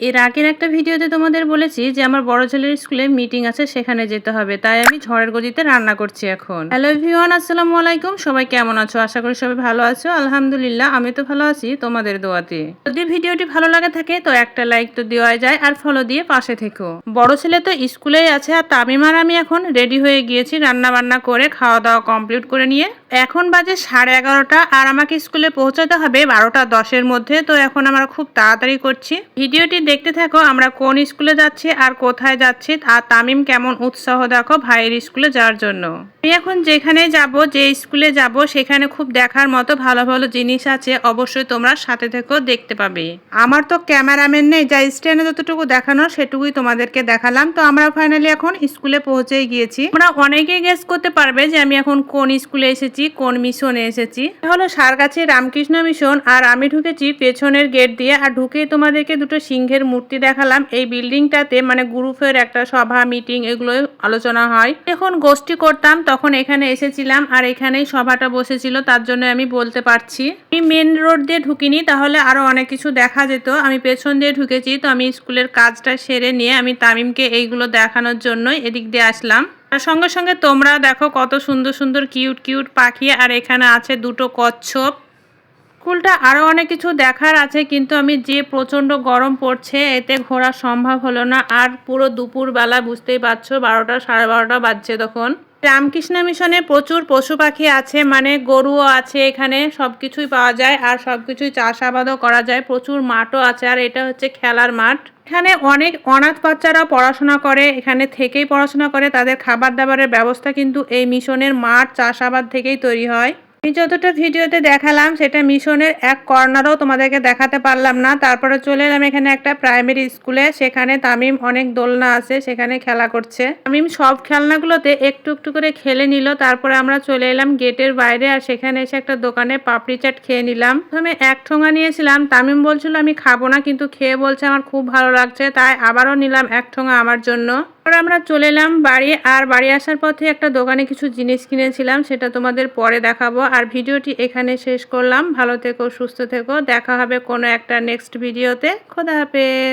এর আগের একটা ভিডিওতে তোমাদের বলেছি যে আমার বড় ছেলের স্কুলে মিটিং আছে, সেখানে যেতে হবে, তাই আমি ঝড়ের গতিতে রান্না করছি এখন। হ্যালো এভরিওয়ান, আসসালামু আলাইকুম। সবাই কেমন আছো? আশা করি সবাই ভালো আছো। আলহামদুলিল্লাহ, আমি তো ভালো আছি তোমাদের দোয়াতে। যদি ভিডিওটি ভালো লাগে থাকে তো একটা লাইক তো দেওয়া যায়, আর ফলো দিয়ে পাশে থেকো। বড় ছেলে তো স্কুলেই আছে, আর তামিম আর আমি এখন রেডি হয়ে গিয়েছি রান্না বান্না করে, খাওয়া দাওয়া কমপ্লিট করে নিয়ে। এখন বাজে 11:30, আর আমাকে স্কুলে পৌঁছাতে হবে 12:10-এর মধ্যে। তো এখন আমরা খুব তাড়াতাড়ি করছি। ভিডিওটি দেখতে থাকো, আমরা কোন স্কুলে যাচ্ছি আর কোথায় যাচ্ছি, আর তামিম কেমন উৎসাহ দেখো ভাইয়ের স্কুলে যাওয়ার জন্য। আমি এখন যেখানে যাব, যে স্কুলে যাব, সেখানে খুব দেখার মতো ভালো ভালো জিনিস আছে। অবশ্যই তোমরা সাথে থেকেও দেখতে পাবে। আমার তো ক্যামেরাম্যান নেই, যা স্ট্যান্ডে যতটুকু দেখানো সেটুকুই তোমাদেরকে দেখালাম। তো আমরা ফাইনালি এখন স্কুলে পৌঁছেই গিয়েছি। তোমরা অনেকেই গেস করতে পারবে যে আমি এখন কোন স্কুলে এসেছি, কোন মিশনে এসেছি। হলো সারগাছি রামকৃষ্ণ মিশন, আর আমি ঢুকেছি পেছনের গেট দিয়ে। আর ঢুকেই তোমাদেরকে দুটো সিংহের মূর্তি দেখালাম। এই বিল্ডিংটাতে মানে গ্রুপের একটা সভা মিটিং এগুলো আলোচনা হয়। এখন গোষ্ঠী করতাম তখন এখানে এসেছিলাম, আর এখানেই সভাটা বসেছিল, তার জন্য আমি বলতে পারছি। আমি মেন রোড দিয়ে ঢুকিনি, তাহলে আরো অনেক কিছু দেখা যেত। আমি পেছন দিয়ে ঢুকেছি। তো আমি স্কুলের কাজটা সেরে নিয়ে আমি তামিমকে এইগুলো দেখানোর জন্যই এদিক দিয়ে আসলাম। আর সঙ্গে সঙ্গে তোমরা দেখো কত সুন্দর সুন্দর কিউট কিউট পাখি, আর এখানে আছে দুটো কচ্ছপ। স্কুলটা আরও অনেক কিছু দেখার আছে, কিন্তু আমি যে প্রচণ্ড গরম পড়ছে এতে ঘোরা সম্ভব হলো না। আর পুরো দুপুরবেলা বুঝতেই পারছো, 12টা 12:30 বাজছে তখন। রামকৃষ্ণ মিশনে প্রচুর পশু পাখি আছে, মানে গরুও আছে, এখানে সব কিছুই পাওয়া যায়, আর সব কিছুই চাষাবাদও করা যায়। প্রচুর মাঠও আছে, আর এটা হচ্ছে খেলার মাঠ। এখানে অনেক অনাথ বাচ্চারা পড়াশোনা করে, এখানে থেকেই পড়াশোনা করে। তাদের খাবার দাবারের ব্যবস্থা কিন্তু এই মিশনের মাঠ চাষাবাদ থেকেই তৈরি হয়। আমি যতটা ভিডিওতে দেখালাম সেটা মিশনের এক কর্নারও তোমাদেরকে দেখাতে পারলাম না। তারপরে চলে এলাম এখানে একটা প্রাইমারি স্কুলে। সেখানে তামিম অনেক দোলনা আছে, সেখানে খেলা করছে। তামিম সব খেলনাগুলোতে একটু একটু করে খেলে নিল। তারপরে আমরা চলে এলাম গেটের বাইরে, আর সেখানে এসে একটা দোকানে পাপড়ি চাট খেয়ে নিলাম। প্রথমে এক ঠোঙা নিয়েছিলাম, তামিম বলছিল আমি খাবো না, কিন্তু খেয়ে বলছে আমার খুব ভালো লাগছে, তাই আবারও নিলাম এক ঠোঙা আমার জন্য। পরে আমরা চলে এলাম বাড়ি, আর বাড়ি আসার পথে একটা দোকানে কিছু জিনিস কিনেছিলাম, সেটা তোমাদের পরে দেখাবো। আর ভিডিওটি এখানে শেষ করলাম। ভালো থেকো, সুস্থ থেকো, দেখা হবে কোনো একটা নেক্সট ভিডিওতে। খোদা হাফেজ।